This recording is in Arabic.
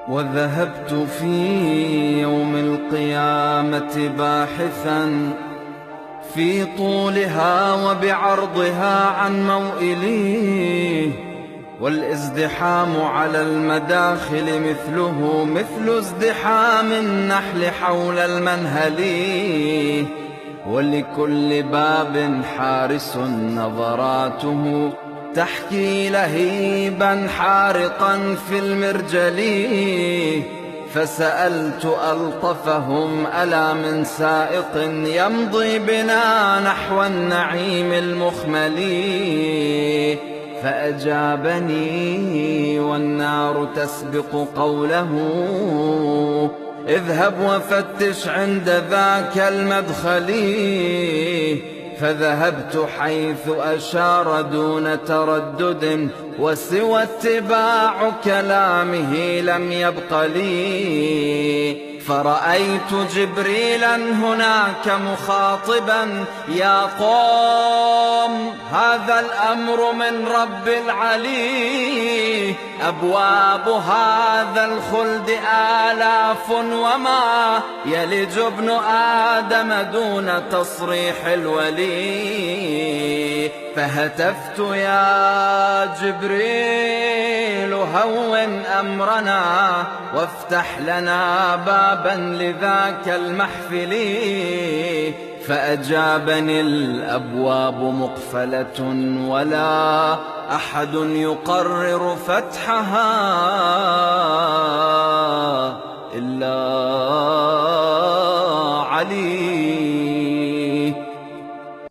وذهبت في يوم القيامة باحثا في طولها وبعرضها عن موئلي، والازدحام على المداخل مثله مثل ازدحام النحل حول المنهل، ولكل باب حارس نظراته تحكي لهيبا حارقا في المرجل. فسألت ألطفهم ألا من سائق يمضي بنا نحو النعيم المخمل، فأجابني والنار تسبق قوله اذهب وفتش عند ذاك المدخل. فذهبت حيث أشار دون تردد، وسوى اتباع كلامه لم يبق لي. فرأيت جبريلا هناك مخاطبا يا قوم هذا الأمر من رب العلي، أبواب هذا الخلد آلاف وما يلج ابن آدم دون تصريح الولي. فهتفت يا جبريل هون أمرنا وافتح لنا بابا لذاك المحفل. فأجابني الأبواب مقفلة ولا أحد يقرر فتحها إلا علي.